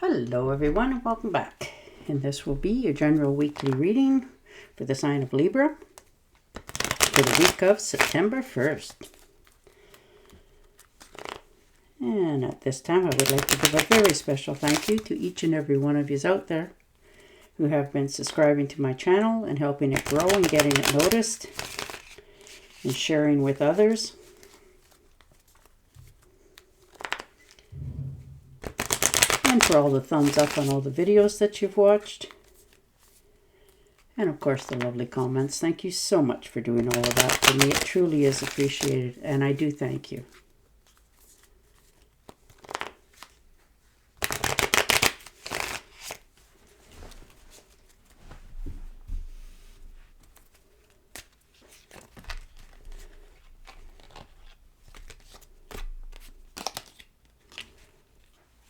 Hello everyone and welcome back. And this will be your general weekly reading for the sign of Libra for the week of September 1st. And at this time I would like to give a very special thank you to each and every one of you out there who have been subscribing to my channel and helping it grow and getting it noticed and sharing with others. And for all the thumbs up on all the videos that you've watched. And of course the lovely comments. Thank you so much for doing all of that. For me it truly is appreciated and I do thank you.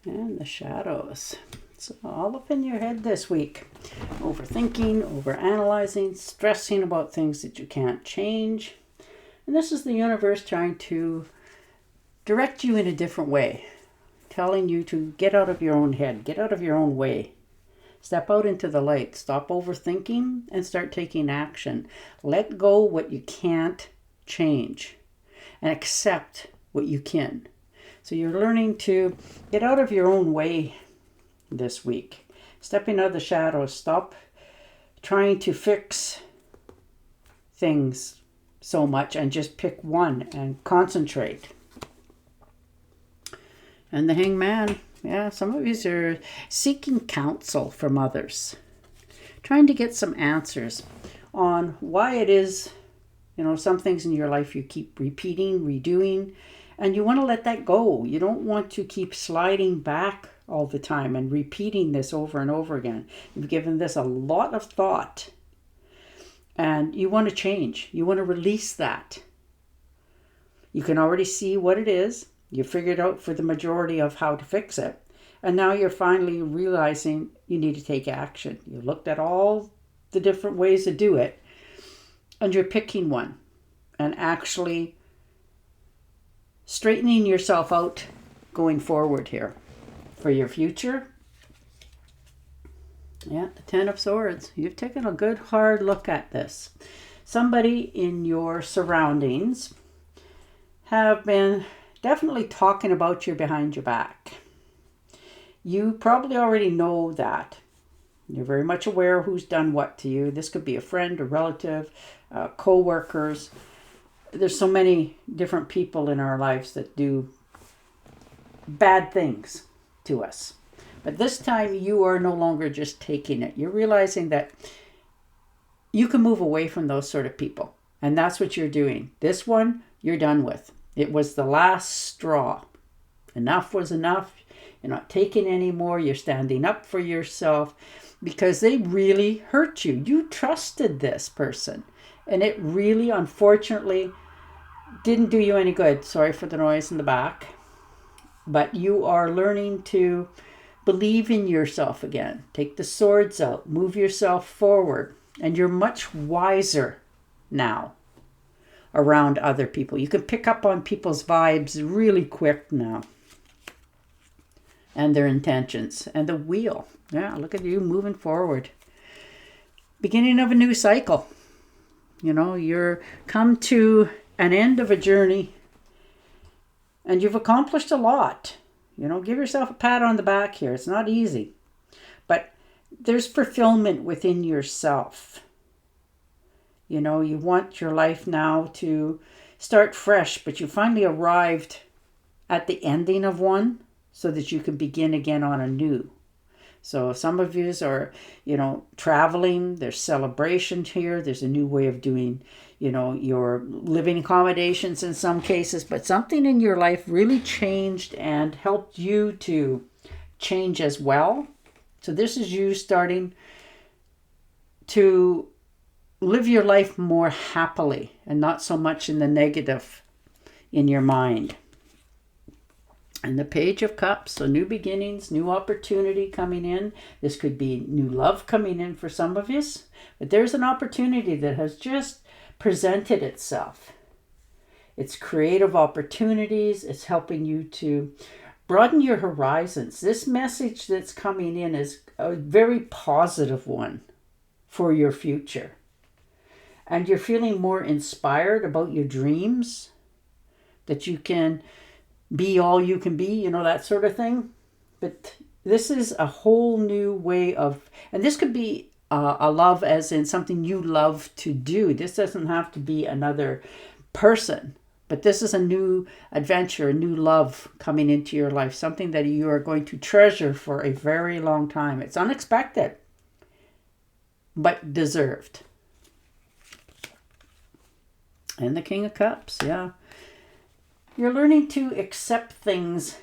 And the shadows. So all up in your head this week. Overthinking, overanalyzing, stressing about things that you can't change. And this is the universe trying to direct you in a different way. Telling you to get out of your own head, get out of your own way. Step out into the light. Stop overthinking and start taking action. Let go what you can't change and accept what you can. So you're learning to get out of your own way this week. Stepping out of the shadows. Stop trying to fix things so much and just pick one and concentrate. And the Hangman. Yeah, some of you are seeking counsel from others. Trying to get some answers on why it is, some things in your life you keep repeating, redoing. And you want to let that go. You don't want to keep sliding back all the time and repeating this over and over again. You've given this a lot of thought. And you want to change. You want to release that. You can already see what it is. You figured out for the majority of how to fix it. And now you're finally realizing you need to take action. You looked at all the different ways to do it. And you're picking one. And actually straightening yourself out going forward here for your future. Yeah, the Ten of Swords. You've taken a good hard look at this. Somebody in your surroundings have been definitely talking about you behind your back. You probably already know that. You're very much aware who's done what to you. This could be a friend, a relative, co-workers. There's so many different people in our lives that do bad things to us. But this time you are no longer just taking it. You're realizing that you can move away from those sort of people. And that's what you're doing. This one, you're done with. It was the last straw. Enough was enough. You're not taking any more. You're standing up for yourself because they really hurt you. You trusted this person. And it really, unfortunately, didn't do you any good. Sorry for the noise in the back. But you are learning to believe in yourself again. Take the swords out. Move yourself forward. And you're much wiser now around other people. You can pick up on people's vibes really quick now. And their intentions. And the wheel. Yeah, look at you moving forward. Beginning of a new cycle. You're come to an end of a journey and you've accomplished a lot. Give yourself a pat on the back here. It's not easy, but there's fulfillment within yourself. You want your life now to start fresh, but you finally arrived at the ending of one so that you can begin again on a new. So some of you are, traveling, there's celebration here, there's a new way of doing, your living accommodations in some cases, but something in your life really changed and helped you to change as well. So this is you starting to live your life more happily and not so much in the negative in your mind. And the Page of Cups, so new beginnings, new opportunity coming in. This could be new love coming in for some of you. But there's an opportunity that has just presented itself. It's creative opportunities. It's helping you to Broaden your horizons. This message that's coming in is a very positive one for your future. And you're feeling more inspired about your dreams, that you can be all you can be, that sort of thing. But this is a whole new way of, and this could be a love as in something you love to do. This doesn't have to be another person, but this is a new adventure, a new love coming into your life, something that you are going to treasure for a very long time. It's unexpected, but deserved. And the King of Cups, yeah. You're learning to accept things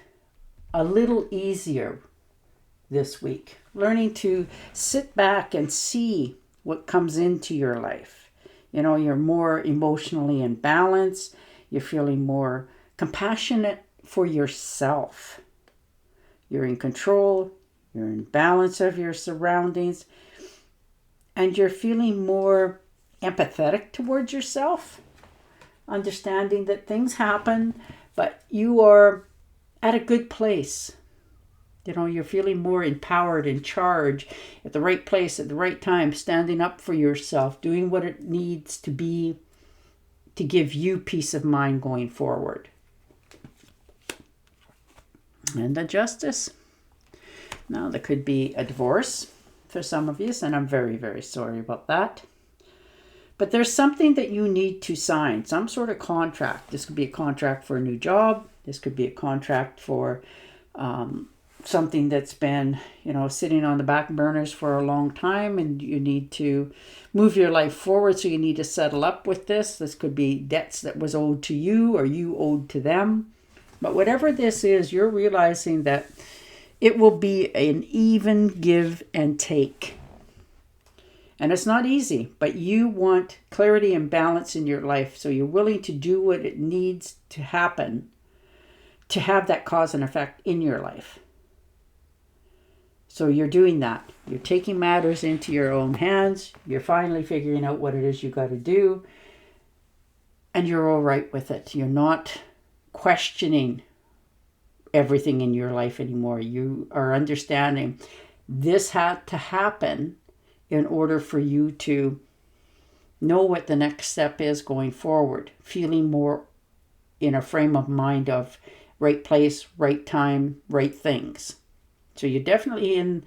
a little easier this week. Learning to sit back and see what comes into your life. You're more emotionally in balance. You're feeling more compassionate for yourself. You're in control. You're in balance of your surroundings. And you're feeling more empathetic towards yourself. Understanding that things happen, but you are at a good place. You're feeling more empowered, in charge, at the right place, at the right time, standing up for yourself, doing what it needs to be to give you peace of mind going forward. And the Justice. Now, there could be a divorce for some of you, and I'm very, very sorry about that. But there's something that you need to sign, some sort of contract. This could be a contract for a new job. This could be a contract for something that's been, sitting on the back burners for a long time, and you need to move your life forward. So you need to settle up with this. This could be debts that was owed to you or you owed to them. But whatever this is, you're realizing that it will be an even give and take. And it's not easy, but you want clarity and balance in your life. So you're willing to do what it needs to happen to have that cause and effect in your life. So you're doing that. You're taking matters into your own hands. You're finally figuring out what it is you got to do. And you're all right with it. You're not questioning everything in your life anymore. You are understanding this had to happen in order for you to know what the next step is going forward, feeling more in a frame of mind of right place, right time, right things. So you're definitely in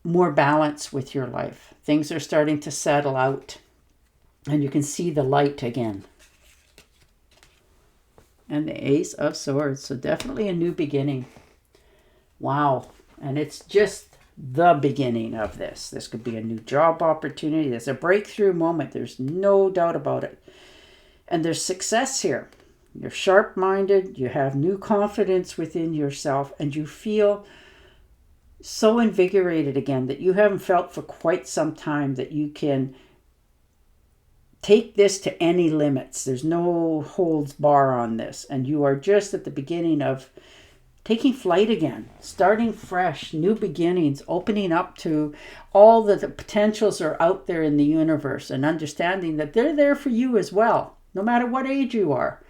more balance with your life. Things are starting to settle out, and you can see the light again. And the Ace of Swords, so definitely a new beginning. Wow, and it's just the beginning of this. This could be a new job opportunity. There's a breakthrough moment. There's no doubt about it. And there's success here. You're sharp-minded. You have new confidence within yourself. And you feel so invigorated again that you haven't felt for quite some time, that you can take this to any limits. There's no holds bar on this. And you are just at the beginning of taking flight again, starting fresh, new beginnings, opening up to all the potentials are out there in the universe, and understanding that they're there for you as well, no matter what age you are.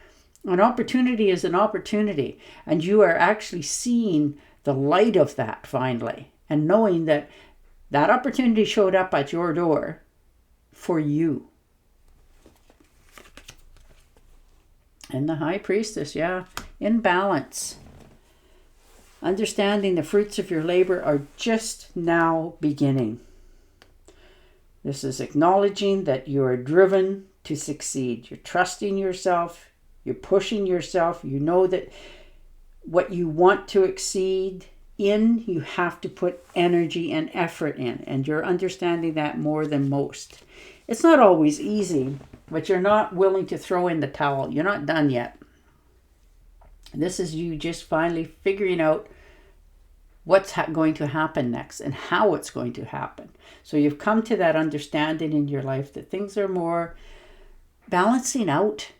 An opportunity is an opportunity, and you are actually seeing the light of that finally, and knowing that that opportunity showed up at your door for you. And the High Priestess, yeah, in balance. Understanding the fruits of your labor are just now beginning. This is acknowledging that you are driven to succeed. You're trusting yourself. You're pushing yourself. You know that what you want to exceed in, you have to put energy and effort in. And you're understanding that more than most. It's not always easy, but you're not willing to throw in the towel. You're not done yet. This is you just finally figuring out what's going to happen next and how it's going to happen. So you've come to that understanding in your life that things are more balancing out.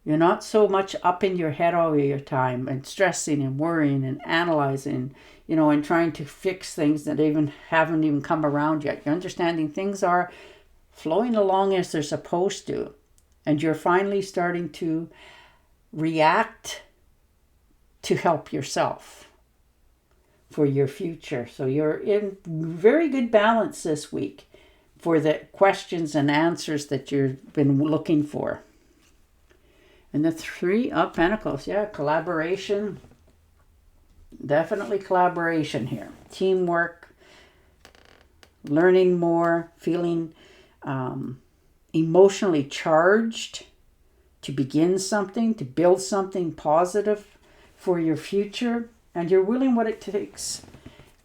You're not so much up in your head all your time and stressing and worrying and analyzing, and trying to fix things that haven't even come around yet. You're understanding things are flowing along as they're supposed to. And you're finally starting to react to help yourself for your future. So you're in very good balance this week for the questions and answers that you've been looking for. And the Three of Pentacles, yeah, collaboration. Definitely collaboration here. Teamwork, learning more, feeling emotionally charged to begin something, to build something positive for your future. And you're willing what it takes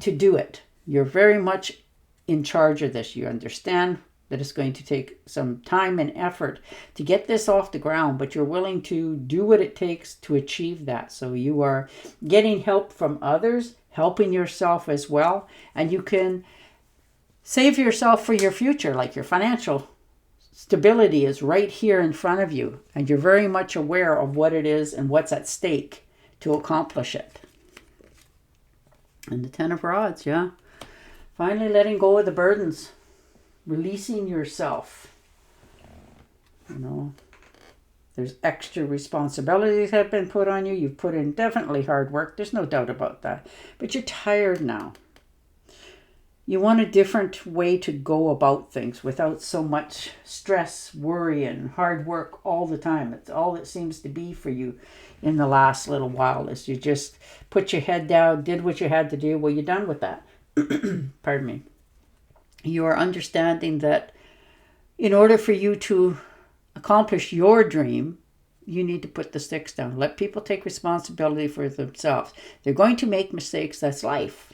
to do it. You're very much in charge of this. You understand that it's going to take some time and effort to get this off the ground, but you're willing to do what it takes to achieve that. So you are getting help from others, helping yourself as well, and you can save yourself for your future, like your financial stability is right here in front of you, and you're very much aware of what it is and what's at stake to accomplish it. And the Ten of Rods, yeah. Finally letting go of the burdens. Releasing yourself. You know, there's extra responsibilities that have been put on you. You've put in definitely hard work. There's no doubt about that. But you're tired now. You want a different way to go about things without so much stress, worry, and hard work all the time. It's all it seems to be for you in the last little while is you just put your head down, did what you had to do. Well, you're done with that. Pardon me. You are understanding that in order for you to accomplish your dream, you need to put the sticks down. Let people take responsibility for themselves. They're going to make mistakes. That's life.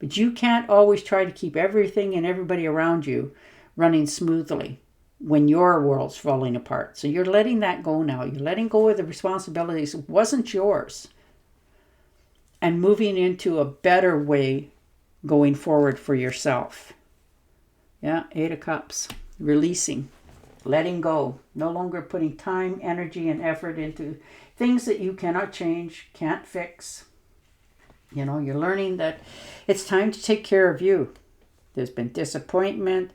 But you can't always try to keep everything and everybody around you running smoothly when your world's falling apart. So you're letting that go now. You're letting go of the responsibilities. It wasn't yours. And moving into a better way going forward for yourself. Yeah, 8 of Cups. Releasing. Letting go. No longer putting time, energy, and effort into things that you cannot change, can't fix. You know, you're learning that it's time to take care of you. There's been disappointment.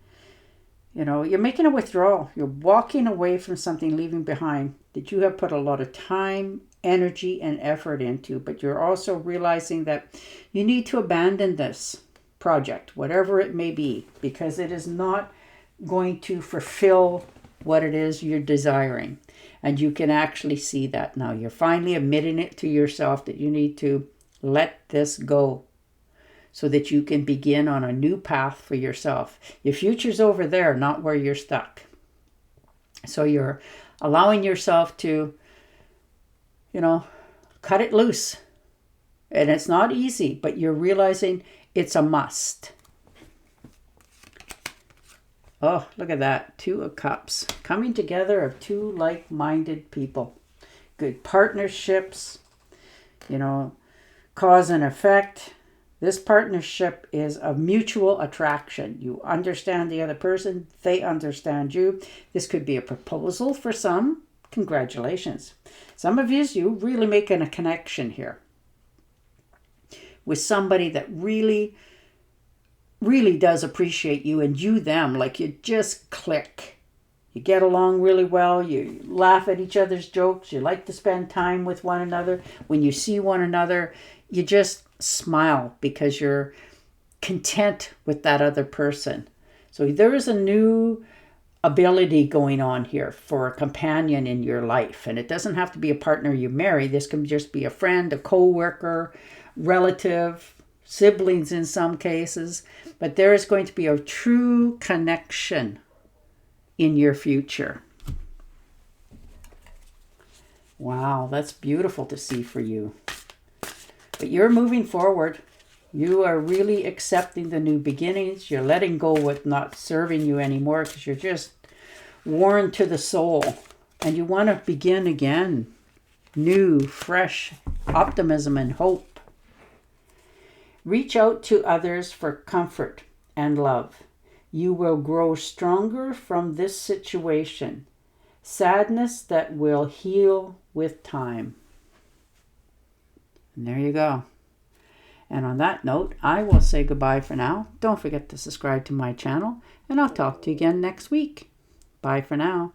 You know, you're making a withdrawal. You're walking away from something, leaving behind that you have put a lot of time, energy, and effort into. But you're also realizing that you need to abandon this project, whatever it may be, because it is not going to fulfill what it is you're desiring. And you can actually see that now. You're finally admitting it to yourself that you need to let this go so that you can begin on a new path for yourself. Your future's over there, not where you're stuck. So you're allowing yourself to, you know, cut it loose. And it's not easy, but you're realizing it's a must. Oh, look at that. 2 of Cups. Coming together of two like-minded people. Good partnerships. You know, cause and effect. This partnership is of mutual attraction. You understand the other person. They understand you. This could be a proposal for some. Congratulations. Some of you really making a connection here with somebody that really, really does appreciate you, and you them, like you just click. You get along really well. You laugh at each other's jokes. You like to spend time with one another. When you see one another, you just smile because you're content with that other person. So there is a new ability going on here for a companion in your life. And it doesn't have to be a partner you marry. This can just be a friend, a co-worker, relative, siblings in some cases. But there is going to be a true connection in your future. Wow, that's beautiful to see for you. But you're moving forward. You are really accepting the new beginnings. You're letting go with not serving you anymore because you're just worn to the soul. And you want to begin again. New, fresh optimism and hope. Reach out to others for comfort and love. You will grow stronger from this situation. Sadness that will heal with time. And there you go. And on that note, I will say goodbye for now. Don't forget to subscribe to my channel, and I'll talk to you again next week. Bye for now.